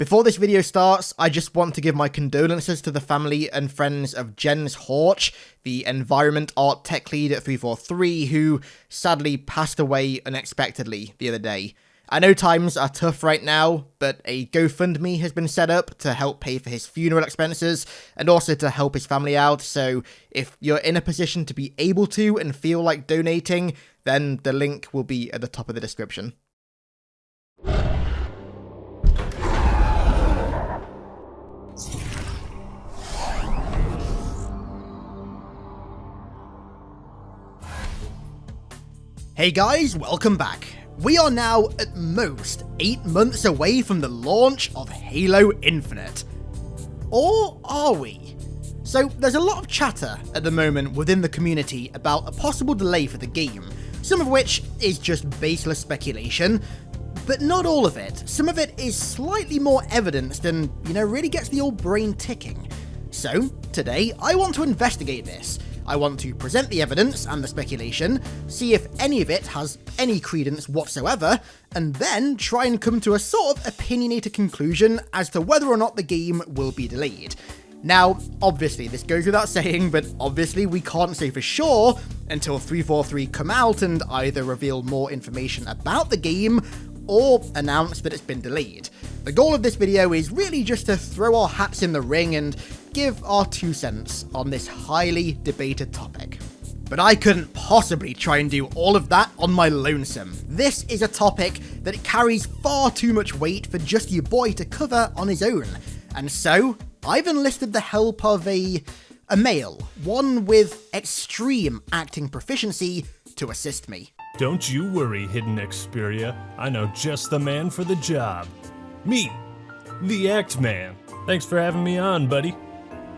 Before this video starts, I just want to give my condolences to the family and friends of Jens Horch, the environment art tech lead at 343, who sadly passed away unexpectedly the other day. I know times are tough right now, but a GoFundMe has been set up to help pay for his funeral expenses and also to help his family out, so if you're in a position to be able to and feel like donating, then the link will be at the top of the description. Hey guys, welcome back. We are now at most 8 months away from the launch of Halo Infinite. Or are we? So there's a lot of chatter at the moment within the community about a possible delay for the game, some of which is just baseless speculation, but not all of it. Some of it is slightly more evidence than, really gets the old brain ticking. So today I want to investigate this. I want to present the evidence and the speculation, see if any of it has any credence whatsoever, and then try and come to a sort of opinionated conclusion as to whether or not the game will be delayed. Now, obviously, this goes without saying, but obviously we can't say for sure until 343 come out and either reveal more information about the game or announce that it's been delayed. The goal of this video is really just to throw our hats in the ring and give our 2 cents on this highly debated topic. But I couldn't possibly try and do all of that on my lonesome. This is a topic that carries far too much weight for just your boy to cover on his own. And so, I've enlisted the help of a male, one with extreme acting proficiency, to assist me. Don't you worry, HiddenXperia. I know just the man for the job. Me, the Act Man. Thanks for having me on, buddy.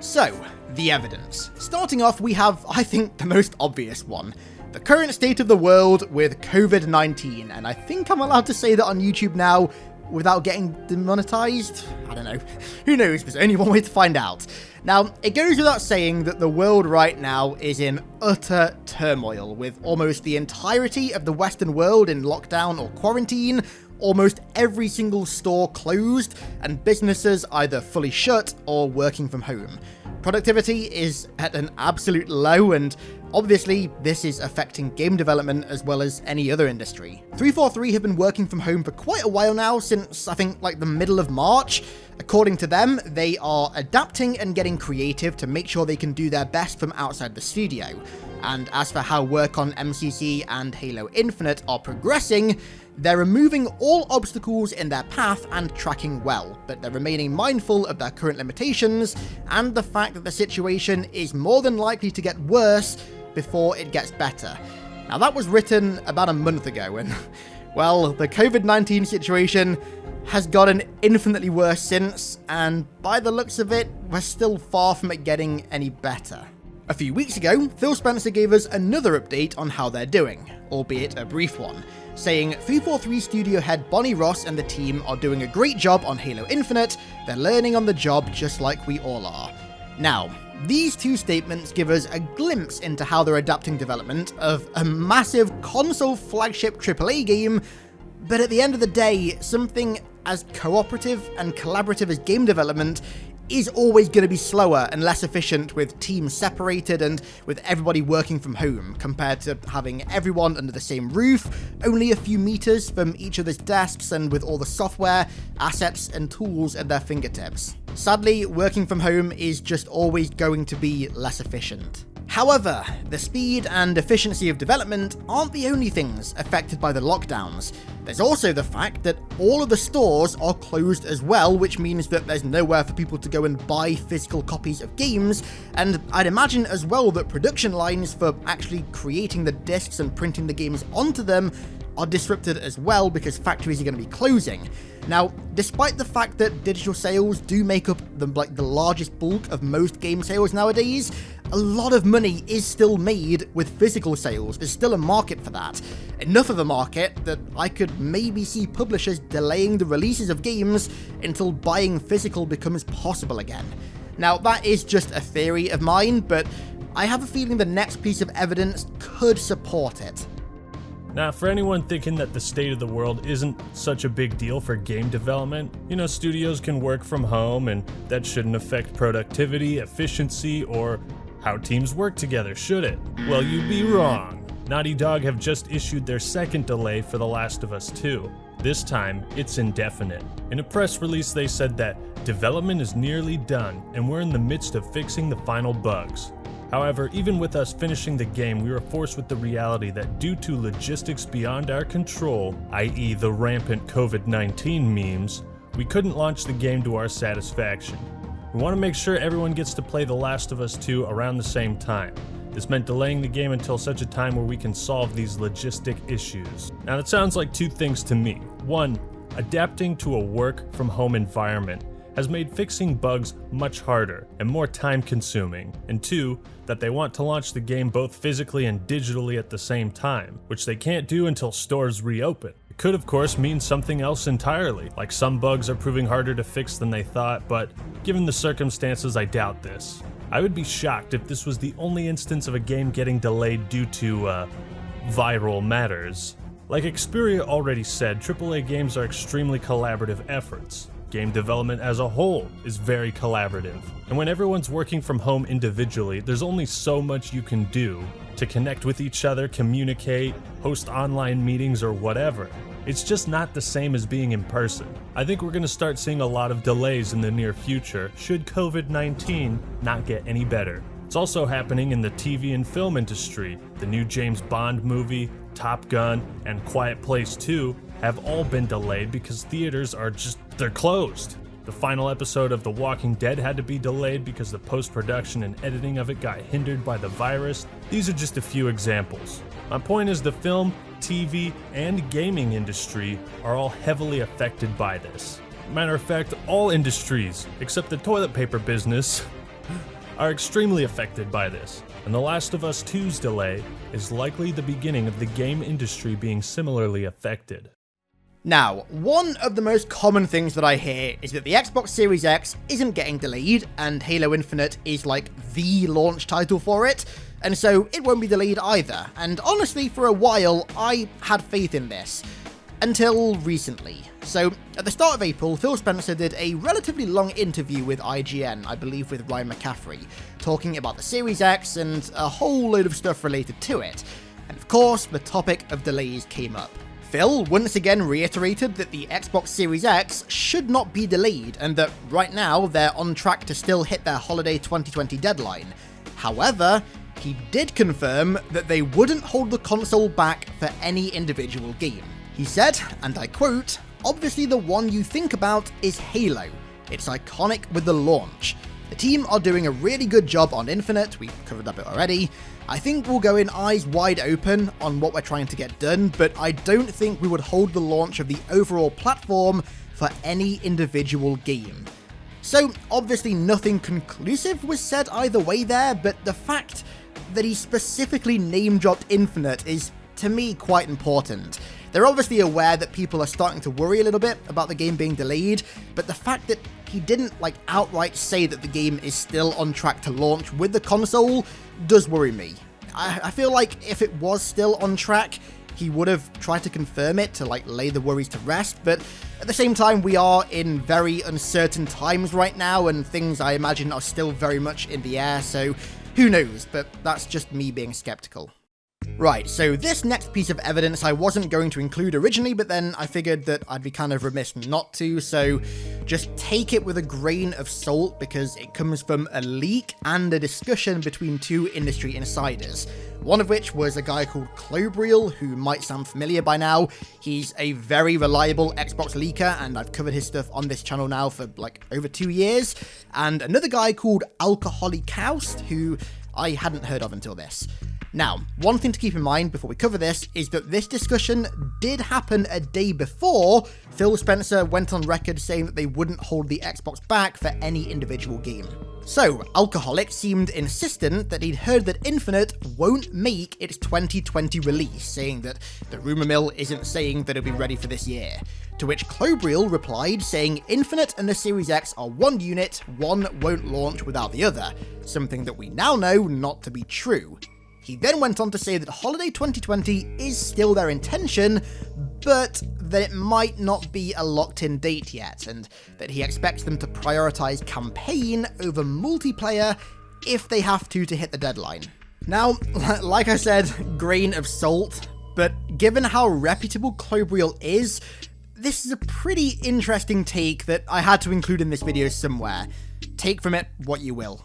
So, the evidence. Starting off, we have, I think, the most obvious one. The current state of the world with COVID-19, and I think I'm allowed to say that on YouTube now without getting demonetized? I don't know. Who knows? There's only one way to find out. Now, it goes without saying that the world right now is in utter turmoil, with almost the entirety of the Western world in lockdown or quarantine, almost every single store closed, and businesses either fully shut or working from home. Productivity is at an absolute low, and obviously this is affecting game development as well as any other industry. 343 have been working from home for quite a while now, since I think like the middle of March. According to them, they are adapting and getting creative to make sure they can do their best from outside the studio. And as for how work on MCC and Halo Infinite are progressing, they're removing all obstacles in their path and tracking well, but they're remaining mindful of their current limitations and the fact that the situation is more than likely to get worse before it gets better. Now that was written about a month ago, and well, the COVID-19 situation has gotten infinitely worse since, and by the looks of it, we're still far from it getting any better. A few weeks ago, Phil Spencer gave us another update on how they're doing, albeit a brief one, saying 343 studio head Bonnie Ross and the team are doing a great job on Halo Infinite, they're learning on the job just like we all are. Now, these two statements give us a glimpse into how they're adapting development of a massive console flagship AAA game, but at the end of the day, something as cooperative and collaborative as game development is always going to be slower and less efficient with teams separated and with everybody working from home, compared to having everyone under the same roof, only a few meters from each other's desks and with all the software, assets and tools at their fingertips. Sadly, working from home is just always going to be less efficient. However, the speed and efficiency of development aren't the only things affected by the lockdowns. There's also the fact that all of the stores are closed as well, which means that there's nowhere for people to go and buy physical copies of games, and I'd imagine as well that production lines for actually creating the discs and printing the games onto them are disrupted as well because factories are going to be closing. Now, despite the fact that digital sales do make up the largest bulk of most game sales nowadays, a lot of money is still made with physical sales. There's still a market for that. Enough of a market that I could maybe see publishers delaying the releases of games until buying physical becomes possible again. Now, that is just a theory of mine, but I have a feeling the next piece of evidence could support it. Now, for anyone thinking that the state of the world isn't such a big deal for game development, studios can work from home and that shouldn't affect productivity, efficiency, or how teams work together, should it? Well, you'd be wrong. Naughty Dog have just issued their second delay for The Last of Us 2. This time, it's indefinite. In a press release, they said that development is nearly done and we're in the midst of fixing the final bugs. However, even with us finishing the game, we were forced with the reality that due to logistics beyond our control, i.e. the rampant COVID-19 memes, we couldn't launch the game to our satisfaction. We want to make sure everyone gets to play The Last of Us 2 around the same time. This meant delaying the game until such a time where we can solve these logistic issues. Now that sounds like two things to me. One, adapting to a work-from-home environment has made fixing bugs much harder and more time-consuming. And two, that they want to launch the game both physically and digitally at the same time, which they can't do until stores reopen. It could of course mean something else entirely, like some bugs are proving harder to fix than they thought, but given the circumstances, I doubt this. I would be shocked if this was the only instance of a game getting delayed due to, viral matters. Like Xperia already said, AAA games are extremely collaborative efforts. Game development as a whole is very collaborative. And when everyone's working from home individually, there's only so much you can do to connect with each other, communicate, host online meetings, or whatever. It's just not the same as being in person. I think we're going to start seeing a lot of delays in the near future, should COVID-19 not get any better. It's also happening in the TV and film industry. The new James Bond movie, Top Gun, and Quiet Place 2 have all been delayed because theaters they're closed. The final episode of The Walking Dead had to be delayed because the post-production and editing of it got hindered by the virus. These are just a few examples. My point is the film, TV, and gaming industry are all heavily affected by this. Matter of fact, all industries, except the toilet paper business, are extremely affected by this. And The Last of Us 2's delay is likely the beginning of the game industry being similarly affected. Now, one of the most common things that I hear is that the Xbox Series X isn't getting delayed, and Halo Infinite is like the launch title for it, and so it won't be delayed either. And honestly, for a while, I had faith in this. Until recently. So, at the start of April, Phil Spencer did a relatively long interview with IGN, I believe with Ryan McCaffrey, talking about the Series X and a whole load of stuff related to it. And of course, the topic of delays came up. Phil once again reiterated that the Xbox Series X should not be delayed and that right now they're on track to still hit their holiday 2020 deadline. However, he did confirm that they wouldn't hold the console back for any individual game. He said, and I quote, "Obviously the one you think about is Halo. It's iconic with the launch. The team are doing a really good job on Infinite, we've covered that bit already. I think we'll go in eyes wide open on what we're trying to get done, but I don't think we would hold the launch of the overall platform for any individual game." So obviously nothing conclusive was said either way there, but the fact that he specifically name-dropped Infinite is, to me, quite important. They're obviously aware that people are starting to worry a little bit about the game being delayed, but the fact that he didn't outright say that the game is still on track to launch with the console does worry me. I feel like if it was still on track, he would have tried to confirm it to lay the worries to rest, but at the same time we are in very uncertain times right now and things I imagine are still very much in the air, so who knows, but that's just me being skeptical. Right, so this next piece of evidence I wasn't going to include originally, but then I figured that I'd be kind of remiss not to, so just take it with a grain of salt because it comes from a leak and a discussion between two industry insiders. One of which was a guy called Clobriel, who might sound familiar by now. He's a very reliable Xbox leaker, and I've covered his stuff on this channel now for over 2 years. And another guy called Alcoholicaust, who I hadn't heard of until this. Now, one thing to keep in mind before we cover this is that this discussion did happen a day before Phil Spencer went on record saying that they wouldn't hold the Xbox back for any individual game. So, Alcoholic seemed insistent that he'd heard that Infinite won't make its 2020 release, saying that the rumour mill isn't saying that it'll be ready for this year. To which Clobriel replied saying Infinite and the Series X are one unit, one won't launch without the other, something that we now know not to be true. He then went on to say that holiday 2020 is still their intention, but that it might not be a locked-in date yet, and that he expects them to prioritize campaign over multiplayer if they have to hit the deadline. Now, like I said, grain of salt, but given how reputable Clobriel is, this is a pretty interesting take that I had to include in this video somewhere. Take from it what you will.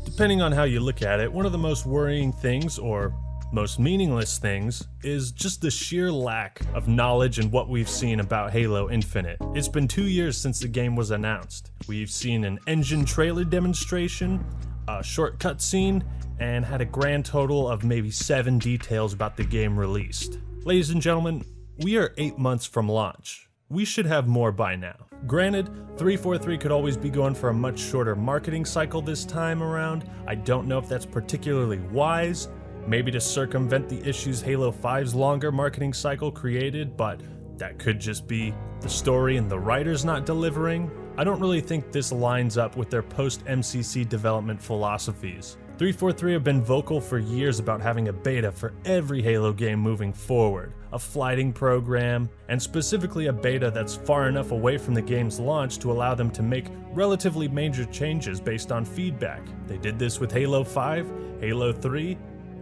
Depending on how you look at it, one of the most worrying things, or most meaningless things, is just the sheer lack of knowledge and what we've seen about Halo Infinite. It's been 2 years since the game was announced. We've seen an engine trailer demonstration, a short cutscene, and had a grand total of maybe 7 details about the game released. Ladies and gentlemen, we are 8 months from launch. We should have more by now. Granted, 343 could always be going for a much shorter marketing cycle this time around. I don't know if that's particularly wise, maybe to circumvent the issues Halo 5's longer marketing cycle created, but that could just be the story and the writers not delivering. I don't really think this lines up with their post-MCC development philosophies. 343 have been vocal for years about having a beta for every Halo game moving forward, a flighting program, and specifically a beta that's far enough away from the game's launch to allow them to make relatively major changes based on feedback. They did this with Halo 5, Halo 3,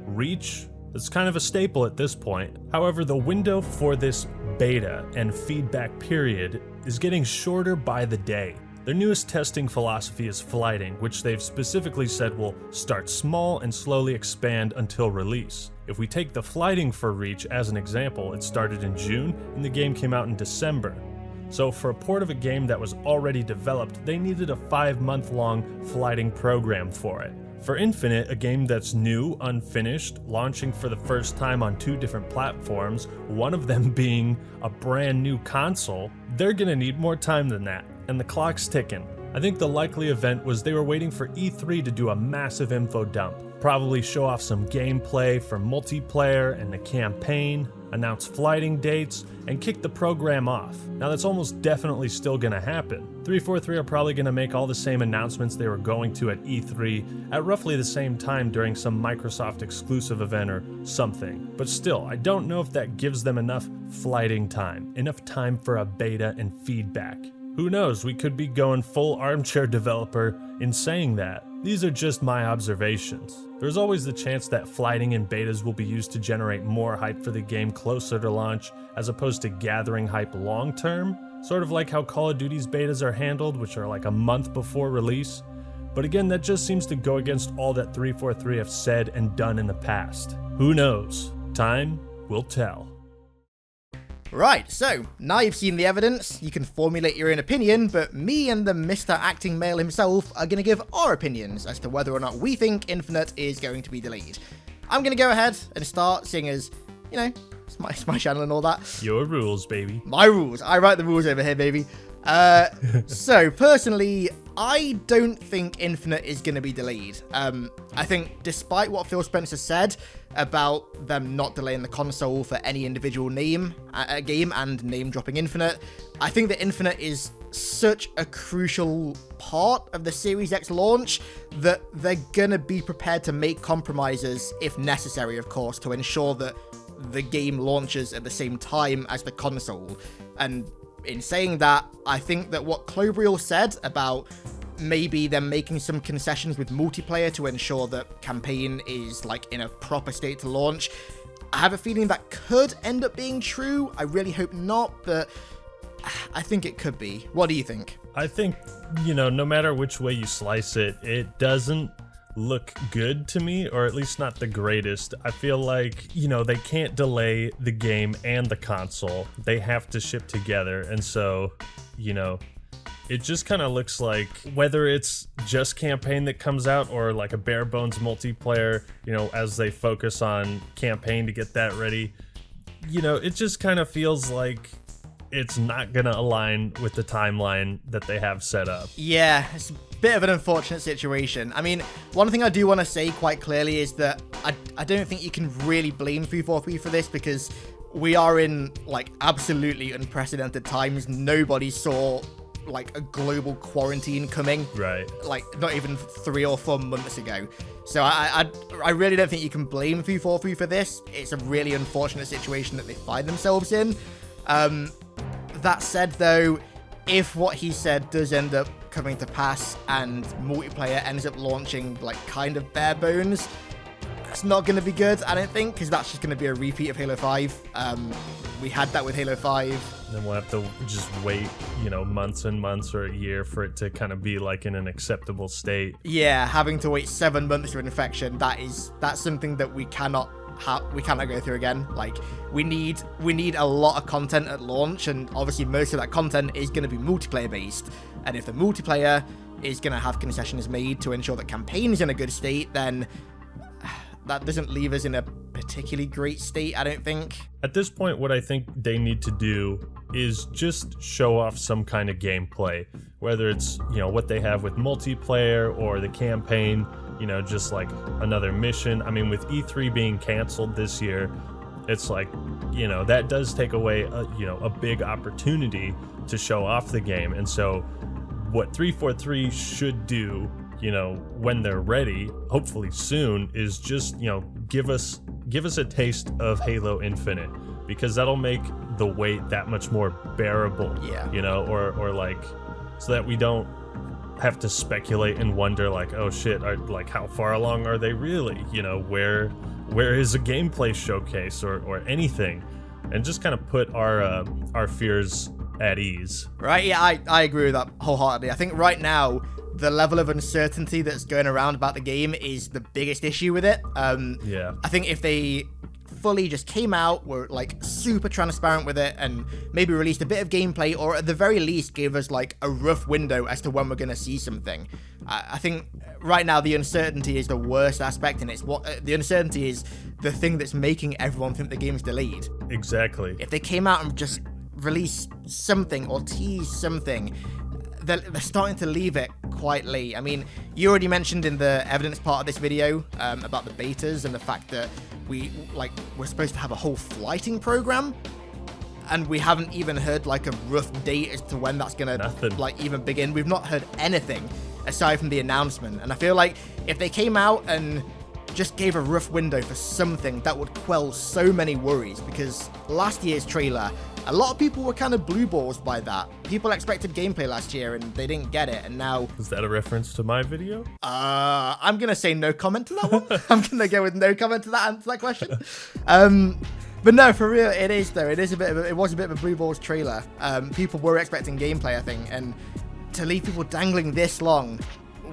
Reach. It's kind of a staple at this point. However, the window for this beta and feedback period is getting shorter by the day. Their newest testing philosophy is flighting, which they've specifically said will start small and slowly expand until release. If we take the flighting for Reach as an example, it started in June and the game came out in December. So for a port of a game that was already developed, they needed a 5-month-long flighting program for it. For Infinite, a game that's new, unfinished, launching for the first time on 2 different platforms, one of them being a brand new console, they're gonna need more time than that, and the clock's ticking. I think the likely event was they were waiting for E3 to do a massive info dump, probably show off some gameplay for multiplayer and the campaign, announce flighting dates, and kick the program off. Now that's almost definitely still gonna happen. 343 are probably gonna make all the same announcements they were going to at E3 at roughly the same time during some Microsoft exclusive event or something. But still, I don't know if that gives them enough flighting time, enough time for a beta and feedback. Who knows, we could be going full armchair developer in saying that. These are just my observations. There's always the chance that flighting and betas will be used to generate more hype for the game closer to launch, as opposed to gathering hype long term, sort of like how Call of Duty's betas are handled, which are like a month before release. But again, that just seems to go against all that 343 have said and done in the past. Who knows? Time will tell. Right, so now you've seen the evidence, you can formulate your own opinion, but me and the Mr. Acting Male himself are going to give our opinions as to whether or not we think Infinite is going to be delayed. I'm going to go ahead and start, seeing as, you know, it's my channel and all that. Your rules, baby. My rules. I write the rules over here, baby. So, personally, I don't think Infinite is going to be delayed. I think despite what Phil Spencer said about them not delaying the console for any individual game and name-dropping Infinite, I think that Infinite is such a crucial part of the Series X launch that they're going to be prepared to make compromises, if necessary, of course, to ensure that the game launches at the same time as the console. And in saying that, I think that what Clobriel said about maybe them making some concessions with multiplayer to ensure that campaign is like in a proper state to launch, I have a feeling that could end up being true. I really hope not, but I think it could be. What do you think? I think, no matter which way you slice it, it doesn't look good to me, or at least not the greatest. I feel like, they can't delay the game and the console. They have to ship together, and so, it just kind of looks like whether it's just campaign that comes out or like a bare bones multiplayer, as they focus on campaign to get that ready, it just kind of feels like it's not gonna align with the timeline that they have set up. Yeah, it's a bit of an unfortunate situation. I mean, one thing I do want to say quite clearly is that I don't think you can really blame 343 for this, because we are in like absolutely unprecedented times. Nobody saw like a global quarantine coming. Right. Like not even 3 or 4 months ago. So I really don't think you can blame 343 for this. It's a really unfortunate situation that they find themselves in. That said, though, if what he said does end up coming to pass and multiplayer ends up launching like kind of bare bones, it's not going to be good, I don't think, because that's just going to be a repeat of Halo 5. We had that with Halo 5. Then we'll have to just wait, you know, months and months or a year for it to kind of be like in an acceptable state. Yeah, having to wait 7 months for an infection, that's something that we cannot go through again. Like, we need a lot of content at launch, and obviously most of that content is going to be multiplayer based. And if the multiplayer is going to have concessions made to ensure that campaign is in a good state, then that doesn't leave us in a particularly great state, I don't think. At this point, what I think they need to do is just show off some kind of gameplay, whether it's, you know, what they have with multiplayer or the campaign, you know, just like another mission. I mean, with E3 being canceled this year, it's like, you know, that does take away a big opportunity to show off the game. And so what 343 should do, you know, when they're ready, hopefully soon, is just, you know, give us a taste of Halo Infinite, because that'll make the wait that much more bearable. Yeah. You know, or like, so that we don't have to speculate and wonder like, oh shit, like how far along are they really? You know, where is a gameplay showcase or anything, and just kind of put our fears at ease. Right? Yeah, I agree with that wholeheartedly. I think right now, the level of uncertainty that's going around about the game is the biggest issue with it. Yeah. I think if they fully just came out, were like super transparent with it, and maybe released a bit of gameplay, or at the very least gave us like a rough window as to when we're going to see something. I think right now the uncertainty is the worst aspect, and it's what the uncertainty is the thing that's making everyone think the game's delayed. Exactly. If they came out and just released something or teased something, they're starting to leave it quite late. I mean, you already mentioned in the evidence part of this video about the betas and the fact that we're supposed to have a whole flighting program, and we haven't even heard like a rough date as to when that's gonna like even begin. We've not heard anything aside from the announcement, and I feel like if they came out and just gave a rough window for something, that would quell so many worries, because last year's trailer, a lot of people were kind of blue balls by that. People expected gameplay last year and they didn't get it, and now... Is that a reference to my video? I'm going to say no comment to that one. I'm going to go with no comment to that answer that question. But no, for real, it is though. It was a bit of a blue balls trailer. People were expecting gameplay, I think, and to leave people dangling this long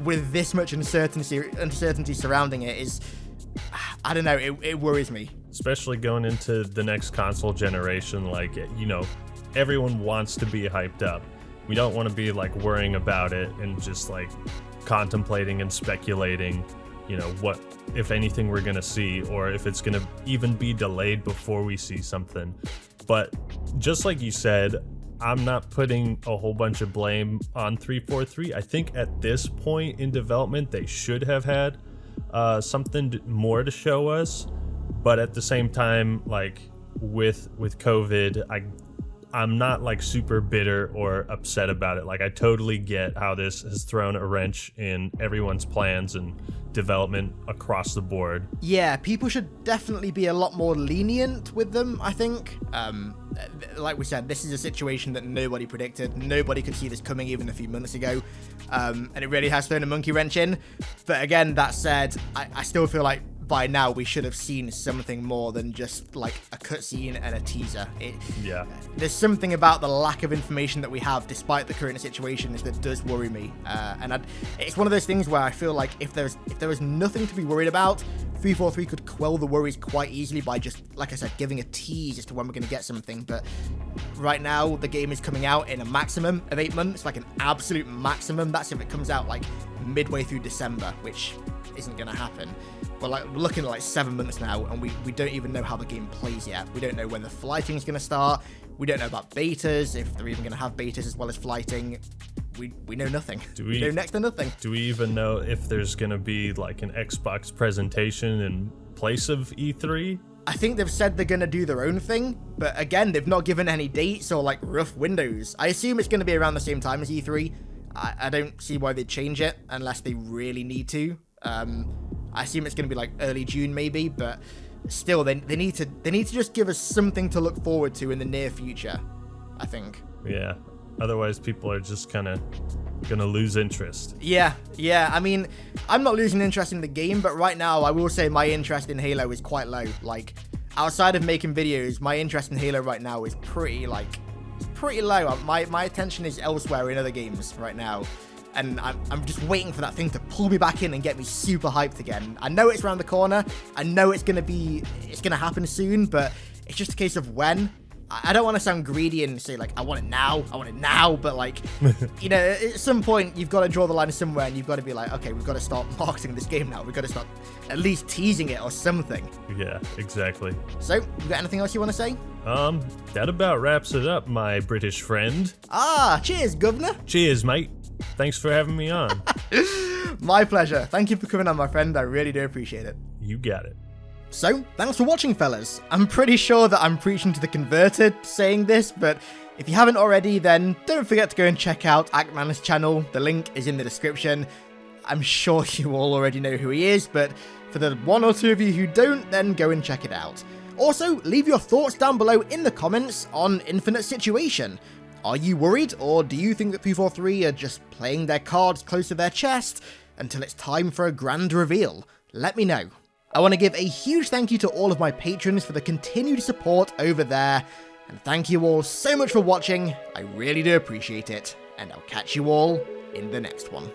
with this much uncertainty surrounding it is, I don't know, it worries me. Especially going into the next console generation, like, you know, everyone wants to be hyped up. We don't want to be like worrying about it and just like contemplating and speculating, you know, what, if anything, we're going to see, or if it's going to even be delayed before we see something. But just like you said, I'm not putting a whole bunch of blame on 343. I think at this point in development, they should have had something more to show us. But at the same time, like with COVID, I'm not like super bitter or upset about it. Like, I totally get how this has thrown a wrench in everyone's plans and development across the board. Yeah, people should definitely be a lot more lenient with them, I think. Like we said, this is a situation that nobody predicted. Nobody could see this coming even a few months ago. And it really has thrown a monkey wrench in. But again, that said, I still feel like by now we should have seen something more than just like a cutscene and a teaser. Yeah. There's something about the lack of information that we have despite the current situation that does worry me. It's one of those things where I feel like if there was nothing to be worried about, 343 could quell the worries quite easily by just, like I said, giving a tease as to when we're going to get something. But right now, the game is coming out in a maximum of 8 months, like an absolute maximum. That's if it comes out like midway through December, which isn't going to happen. We're looking at like 7 months now, and we don't even know how the game plays yet. We don't know when the flighting is going to start. We don't know about betas, if they're even going to have betas as well as flighting. We know nothing. We know next to nothing. Do we even know if there's going to be like an Xbox presentation in place of E3? I think they've said they're going to do their own thing, but again, they've not given any dates or like rough windows. I assume it's going to be around the same time as E3. I don't see why they'd change it unless they really need to. I assume it's going to be like early June maybe, but still, they need to just give us something to look forward to in the near future, I think. Yeah. Otherwise, people are just kind of gonna lose interest. Yeah. I mean, I'm not losing interest in the game, but right now, I will say my interest in Halo is quite low. Like, outside of making videos, my interest in Halo right now is pretty low. My attention is elsewhere in other games right now. And I'm just waiting for that thing to pull me back in and get me super hyped again. I know it's around the corner. I know it's gonna happen soon, but it's just a case of when. I don't want to sound greedy and say, like, I want it now, but, like, you know, at some point, you've got to draw the line somewhere, and you've got to be like, okay, we've got to start marketing this game now. We've got to start at least teasing it or something. Yeah, exactly. So, you got anything else you want to say? That about wraps it up, my British friend. Cheers, Governor. Cheers, mate. Thanks for having me on. My pleasure. Thank you for coming on, my friend. I really do appreciate it. You got it. So, thanks for watching, fellas. I'm pretty sure that I'm preaching to the converted saying this, but if you haven't already, then don't forget to go and check out Ackman's channel. The link is in the description. I'm sure you all already know who he is, but for the one or two of you who don't, then go and check it out. Also, leave your thoughts down below in the comments on Infinite Situation. Are you worried, or do you think that P43 are just playing their cards close to their chest until it's time for a grand reveal? Let me know. I want to give a huge thank you to all of my patrons for the continued support over there, and thank you all so much for watching. I really do appreciate it, and I'll catch you all in the next one.